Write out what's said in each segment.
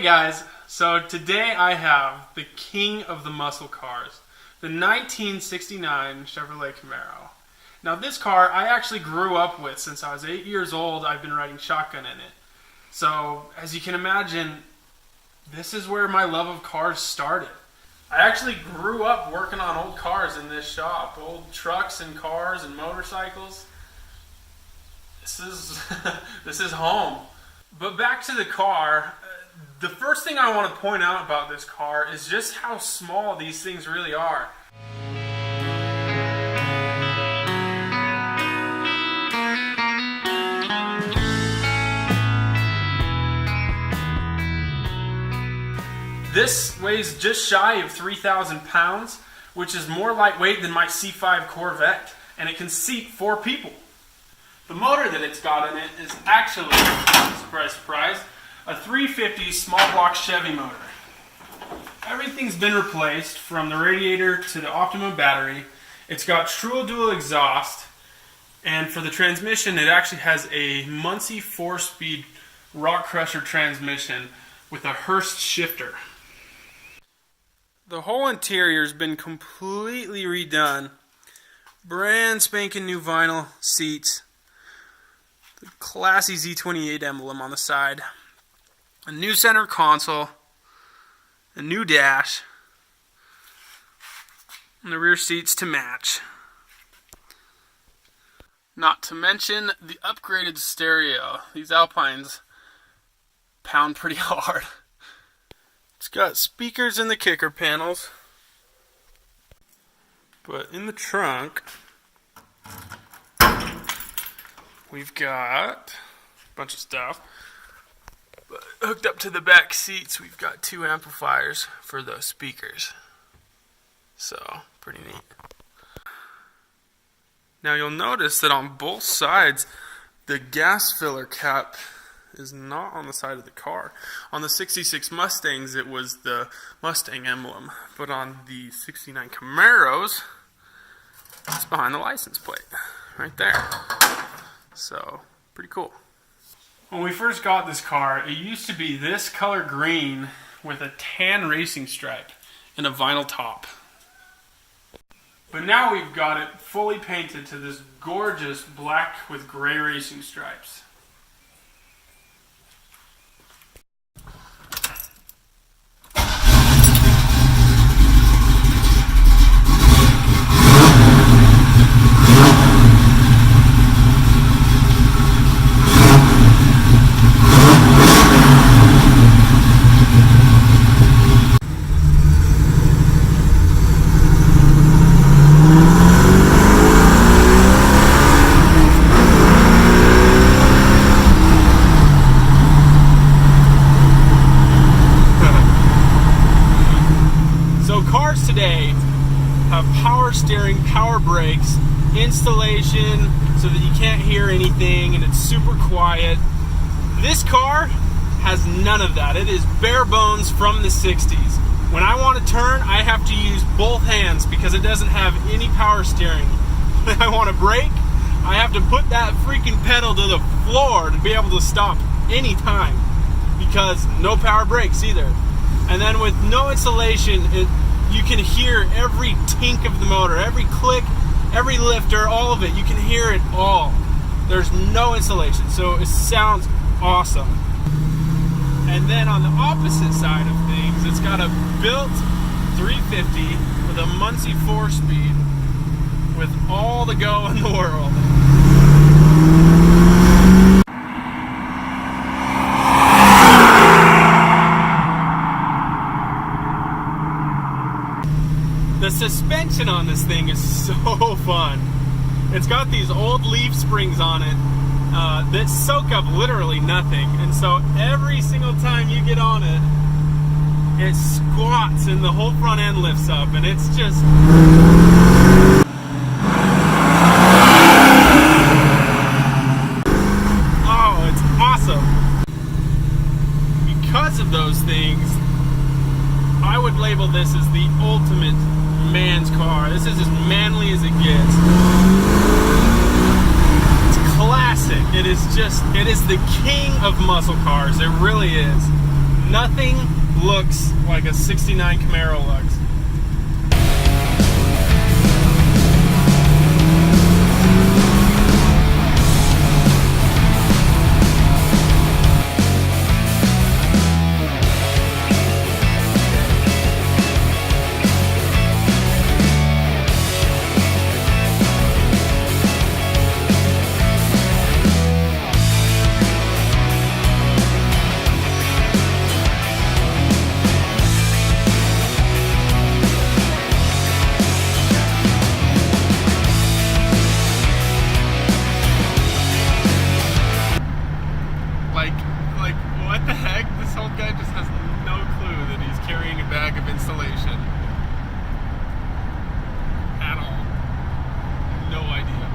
guys, so today I have the king of the muscle cars, the 1969 Chevrolet Camaro. Now this car I actually grew up with since I was 8 years old. I've been riding shotgun in it. So as you can imagine, this is where my love of cars started. I actually grew up working on old cars in this shop, old trucks and cars and motorcycles. This is home. But back to the car. The first thing I want to point out about this car is just how small these things really are. This weighs just shy of 3,000 pounds, which is more lightweight than my C5 Corvette, and it can seat 4 people. The motor that it's got in it is actually, surprise, surprise, a 350 small block Chevy motor. Everything's been replaced from the radiator to the Optimum battery. It's got true dual exhaust, and for the transmission it actually has a Muncie 4-speed rock crusher transmission with a Hurst shifter. The whole interior's been completely redone. Brand spanking new vinyl seats. The classy Z28 emblem on the side. A new center console, a new dash, and the rear seats to match. Not to mention the upgraded stereo. These Alpines pound pretty hard. It's got speakers in the kicker panels, but in the trunk we've got a bunch of stuff. But hooked up to the back seats, we've got 2 amplifiers for those speakers. So, pretty neat. Now you'll notice that on both sides, the gas filler cap is not on the side of the car. On the 66 Mustangs, it was the Mustang emblem. But on the 69 Camaros, it's behind the license plate. Right there. So, pretty cool. When we first got this car, it used to be this color green with a tan racing stripe and a vinyl top. But now we've got it fully painted to this gorgeous black with gray racing stripes. Today have power steering, power brakes, installation so that you can't hear anything and it's super quiet. This car has none of that. It is bare bones from the 60s. When I want to turn, I have to use both hands because it doesn't have any power steering. When I want to brake, I have to put that freaking pedal to the floor to be able to stop anytime because no power brakes either. And then with no installation, you can hear every tink of the motor, every click, every lifter, all of it. You can hear it all. There's no insulation, so it sounds awesome. And then on the opposite side of things, it's got a built 350 with a Muncie 4-speed with all the go in the world. The suspension on this thing is so fun. It's got these old leaf springs on it that soak up literally nothing. And so every single time you get on it, it squats and the whole front end lifts up. And it's just... oh, it's awesome. Because of those things, I would label this as the ultimate man's car. This is as manly as it gets. It's classic. It is the king of muscle cars. It really is. Nothing looks like a 69 Camaro looks. Like, what the heck? This old guy just has no clue that he's carrying a bag of insulation. At all. No idea.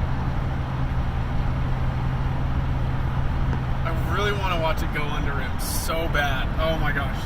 I really want to watch it go under him so bad. Oh my gosh.